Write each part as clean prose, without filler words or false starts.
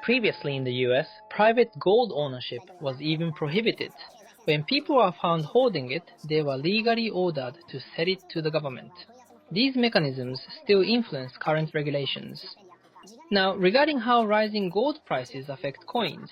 Previously in the US, private gold ownership was even prohibited. When people were found holding it, they were legally ordered to sell it to the government. These mechanisms still influence current regulations. Now, regarding how rising gold prices affect coins,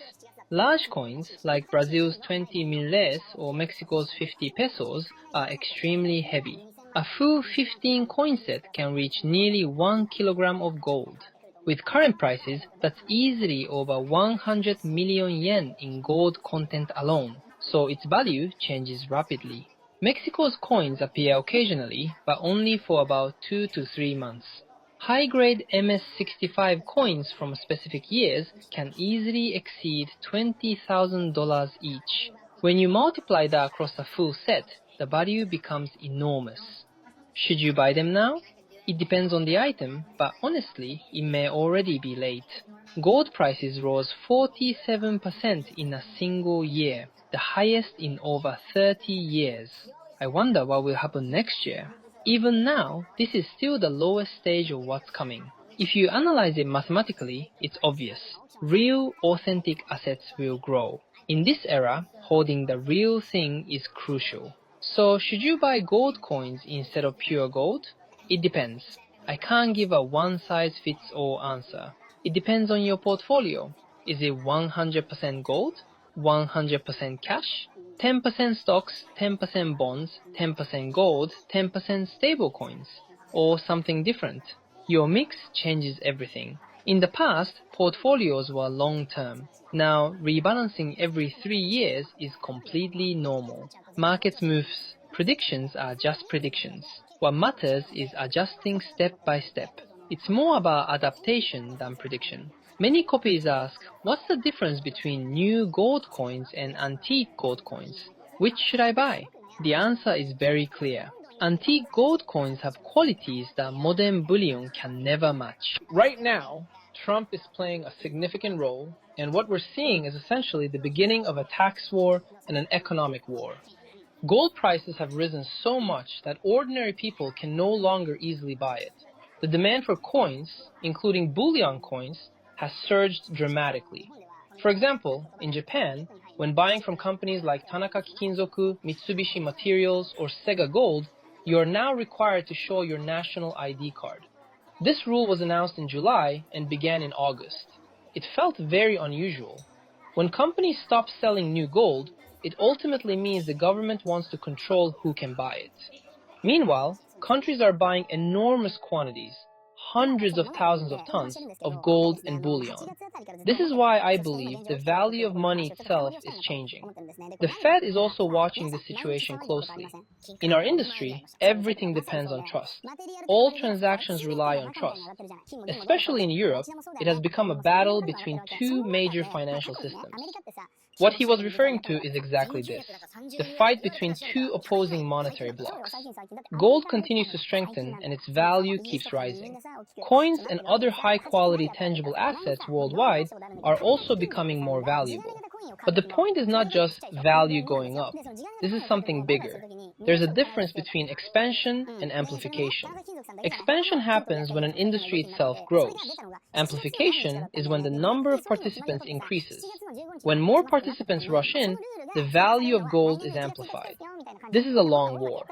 large coins like Brazil's 20 miles or Mexico's 50 pesos are extremely heavy. A full 15 coin set can reach nearly 1 kilogram of gold. With current prices, that's easily over 100 million yen in gold content alone, so its value changes rapidly. Mexico's coins appear occasionally, but only for about 2 to 3 months. High-grade MS-65 coins from specific years can easily exceed $20,000 each. When you multiply that across a full set, the value becomes enormous. Should you buy them now? It depends on the item, but honestly, it may already be late. Gold prices rose 47% in a single year, the highest in over 30 years. I wonder what will happen next year. Even now, this is still the lowest stage of what's coming. If you analyze it mathematically, it's obvious. Real, authentic assets will grow. In this era, holding the real thing is crucial. So, should you buy gold coins instead of pure gold? It depends. I can't give a one-size-fits-all answer. It depends on your portfolio. Is it 100% gold? 100% cash? 10% stocks, 10% bonds, 10% gold, 10% stablecoins, or something different? Your mix changes everything. In the past, portfolios were long-term. Now, rebalancing every 3 years is completely normal. Markets move. Predictions are just predictions. What matters is adjusting step by step. It's more about adaptation than prediction. Many copies ask, what's the difference between new gold coins and antique gold coins? Which should I buy? The answer is very clear. Antique gold coins have qualities that modern bullion can never match. Right now, Trump is playing a significant role, and what we're seeing is essentially the beginning of a tax war and an economic war. Gold prices have risen so much that ordinary people can no longer easily buy it. The demand for coins, including bullion coins, has surged dramatically. For example, in Japan, when buying from companies like Tanaka Kikinzoku, Mitsubishi Materials, or Sega Gold, you are now required to show your national ID card. This rule was announced in July and began in August. It felt very unusual. When companies stop selling new gold, it ultimately means the government wants to control who can buy it. Meanwhile, countries are buying enormous quantities, hundreds of thousands of tons of gold and bullion. This is why I believe the value of money itself is changing. The Fed is also watching this situation closely. In our industry, everything depends on trust. All transactions rely on trust. Especially in Europe, it has become a battle between two major financial systems. What he was referring to is exactly this, the fight between two opposing monetary blocks. Gold continues to strengthen and its value keeps rising. Coins and other high-quality tangible assets worldwide are also becoming more valuable. But the point is not just value going up. This is something bigger. There's a difference between expansion and amplification. Expansion happens when an industry itself grows. Amplification is when the number of participants increases. When more participants rush in, the value of gold is amplified. This is a long war.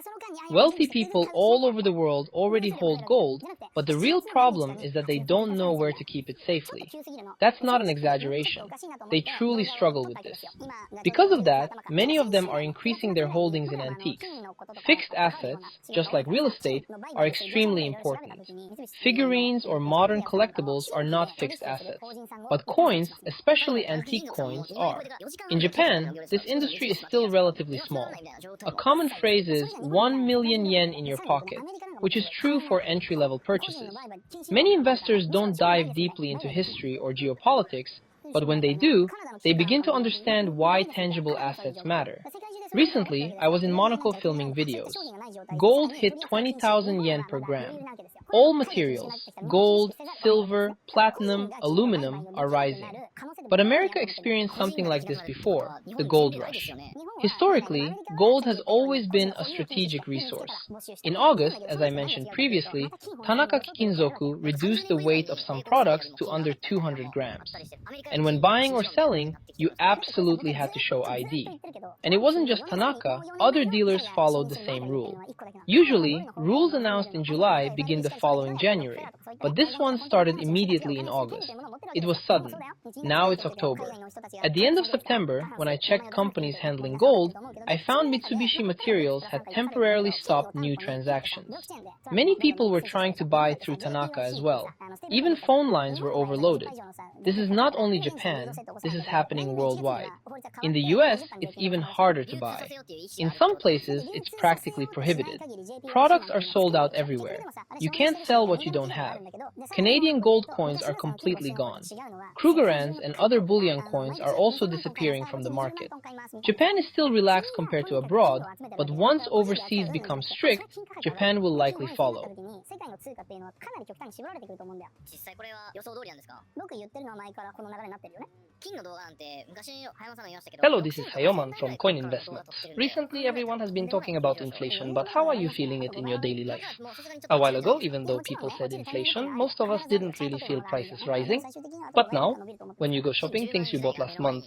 Wealthy people all over the world already hold gold, but the real problem is that they don't know where to keep it safely. That's not an exaggeration. They truly struggle with this. Because of that, many of them are increasing their holdings in antiques. Fixed assets, just like real estate, are extremely important. Figurines or modern collectibles are not fixed assets, but coins, especially antique coins, are. In Japan, this industry is still relatively small. A common phrase is 1 million yen in your pocket, which is true for entry-level purchases. Many investors don't dive deeply into history or geopolitics, but when they do, they begin to understand why tangible assets matter. Recently, I was in Monaco filming videos. Gold hit 20,000 yen per gram. All materials, gold, silver, platinum, aluminum, are rising. But America experienced something like this before, the gold rush. Historically, gold has always been a strategic resource. In August, as I mentioned previously, Tanaka Kikinzoku reduced the weight of some products to under 200 grams. And when buying or selling, you absolutely had to show ID. And it wasn't just Tanaka, other dealers followed the same rule. Usually, rules announced in July begin the following January, but this one started immediately in August. It was sudden. Now it's October. At the end of September, when I checked companies handling gold, I found Mitsubishi Materials had temporarily stopped new transactions. Many people were trying to buy through Tanaka as well. Even phone lines were overloaded. This is not only Japan, this is happening worldwide. In the US, it's even harder to buy. In some places, it's practically prohibited. Products are sold out everywhere. You can't sell what you don't have. Canadian gold coins are completely gone. Krugerrands and other bullion coins are also disappearing from the market. Japan is still relaxed compared to abroad, but once overseas becomes strict, Japan will likely follow. Hello, this is Hayaman from Coin Investments. Recently, everyone has been talking about inflation, but how are you feeling it in your daily life? A while ago, even though people said inflation, most of us didn't really feel prices rising. But now, when you go shopping, things you bought last month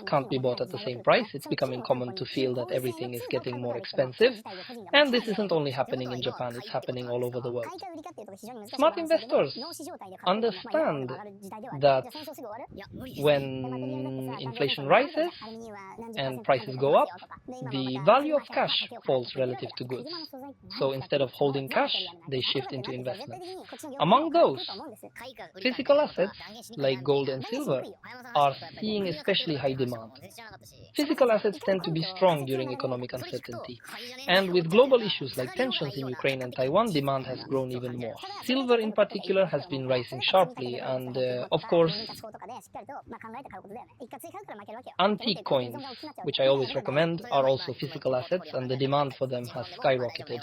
can't be bought at the same price. It's becoming common to feel that everything is getting more expensive. And this isn't only happening in Japan, it's happening all over the world. Smart investors understand that when inflation rises and prices go up, the value of cash falls relative to goods. So instead of holding cash, they shift into investments. Among those, physical assets like gold and silver are seeing especially high demand. Physical assets tend to be strong during economic uncertainty, and with global issues like tensions in Ukraine and Taiwan, demand has grown even more. Silver in particular has been rising sharply, and of course, antique coins, which I always recommend, are also physical assets, and the demand for them has skyrocketed.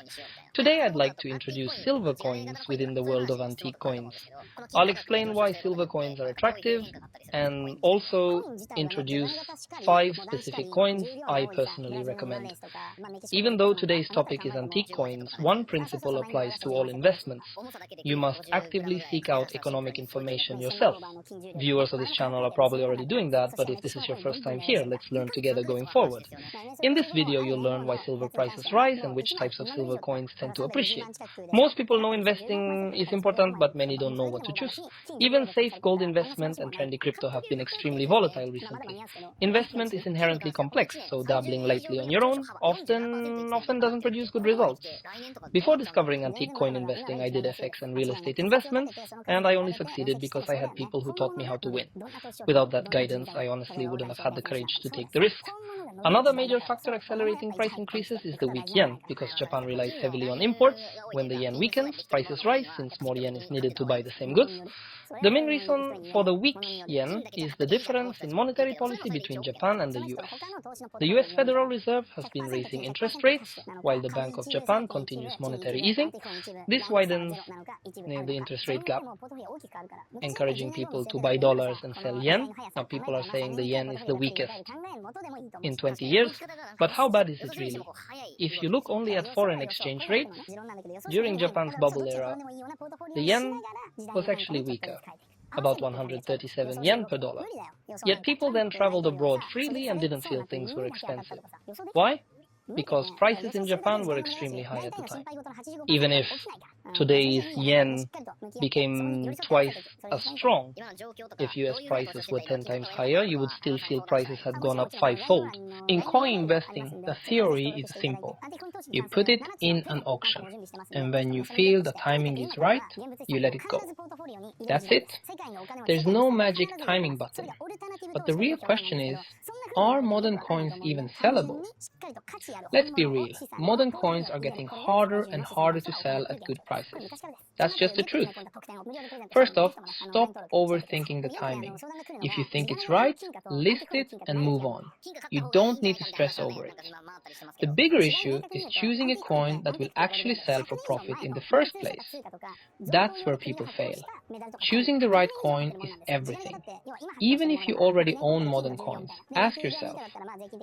Today I'd like to introduce silver coins within the world of antique coins. I'll explain why silver coins are attractive and also introduce 5 specific coins I personally recommend. Even though today's topic is antique coins, one principle applies to all investments. You must actively seek out economic information yourself. Viewers of this channel are probably already doing that, but if this is your first time here, let's learn together going forward. In this video, you'll learn why silver prices rise and which types of silver coins tend to appreciate. Most people know investing is important, but many don't know what to choose. Even safe gold investment and trendy crypto have been extremely volatile recently. Investment is inherently complex, so dabbling lightly on your own often doesn't produce good results. Before discovering antique coin investing, I did FX and real estate investments, and I only succeeded because I had people who taught me how to win. Without that guidance, I honestly wouldn't have had the courage to take the risk. Another major factor accelerating price increases is the weak yen, because Japan relies heavily on imports. When the yen weakens, prices rise since more yen is needed to buy the same goods. The main reason for the weak yen is the difference in monetary policy between Japan and the US. The US Federal Reserve has been raising interest rates, while the Bank of Japan continues monetary easing. This widens the interest rate gap, encouraging people to buy dollars and sell yen. Now people are saying the yen is the weakest in 20 years, but how bad is it really? If you look only at foreign exchange rates, during Japan's bubble era, the yen was actually weaker, about 137 yen per dollar. Yet people then traveled abroad freely and didn't feel things were expensive. Why? Because prices in Japan were extremely high at the time. Even if today's yen became twice as strong, if US prices were 10 times higher, you would still feel prices had gone up 5-fold. In coin investing, the theory is simple. You put it in an auction, and when you feel the timing is right, you let it go. That's it. There's no magic timing button. But the real question is, are modern coins even sellable? Let's be real, modern coins are getting harder and harder to sell at good prices. That's just the truth. First off, stop overthinking the timing. If you think it's right, list it and move on. You don't need to stress over it. The bigger issue is choosing a coin that will actually sell for profit in the first place. That's where people fail. Choosing the right coin is everything. Even if you already own modern coins, ask yourself,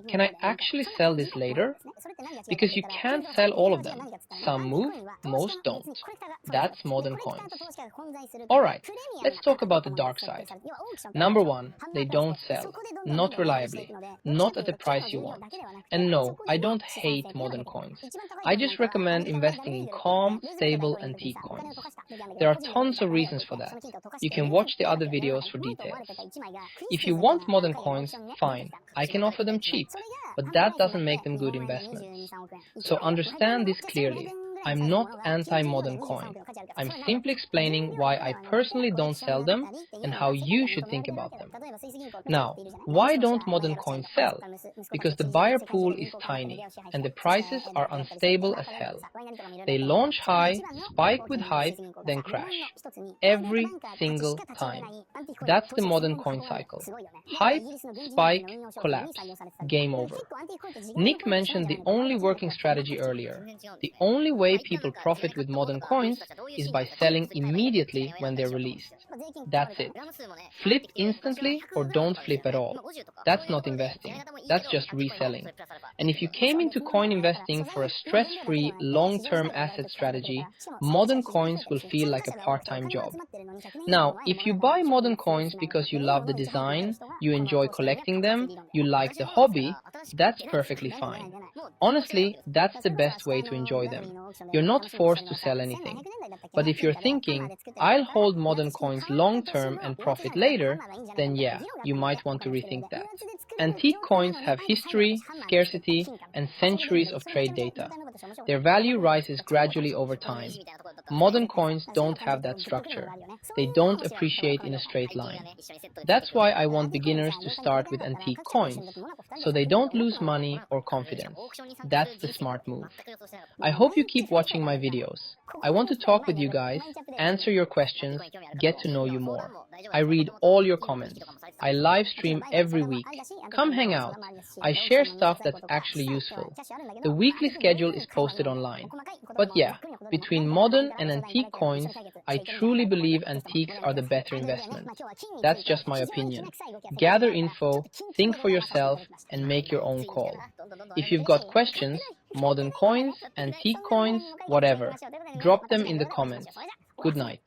can I actually sell this later? Because you can't sell all of them. Some move, most don't. That's modern coins. Alright, let's talk about the dark side. Number one, they don't sell. Not reliably. Not at the price you want. And no, I don't hate modern coins. I just recommend investing in calm, stable, antique coins. There are tons of reasons for that. You can watch the other videos for details. If you want modern coins, fine. I can offer them cheap, but that doesn't make them good investments. So understand this clearly. I'm not anti-modern coin. I'm simply explaining why I personally don't sell them and how you should think about them. Now, why don't modern coins sell? Because the buyer pool is tiny and the prices are unstable as hell. They launch high, spike with hype, then crash. Every single time. That's the modern coin cycle. Hype, spike, collapse. Game over. Nick mentioned the only working strategy earlier. The only way people profit with modern coins is by selling immediately when they're released. That's it. Flip instantly or don't flip at all. That's not investing. That's just reselling. And if you came into coin investing for a stress-free, long-term asset strategy, modern coins will feel like a part-time job. Now, if you buy modern coins because you love the design, you enjoy collecting them, you like the hobby, that's perfectly fine. Honestly, that's the best way to enjoy them. You're not forced to sell anything. But if you're thinking, I'll hold modern coins long-term and profit later, then yeah, you might want to rethink that. Antique coins have history, scarcity, and centuries of trade data. Their value rises gradually over time. Modern coins don't have that structure. They don't appreciate in a straight line. That's why I want beginners to start with antique coins, so they don't lose money or confidence. That's the smart move. I hope you keep watching my videos. I want to talk with you guys, answer your questions, get to know you more. I read all your comments. I live stream every week. Come hang out. I share stuff that's actually useful. The weekly schedule is posted online. But yeah, between modern and antique coins, I truly believe antiques are the better investment. That's just my opinion. Gather info, think for yourself, and make your own call. If you've got questions, modern coins, antique coins, whatever, drop them in the comments. Good night.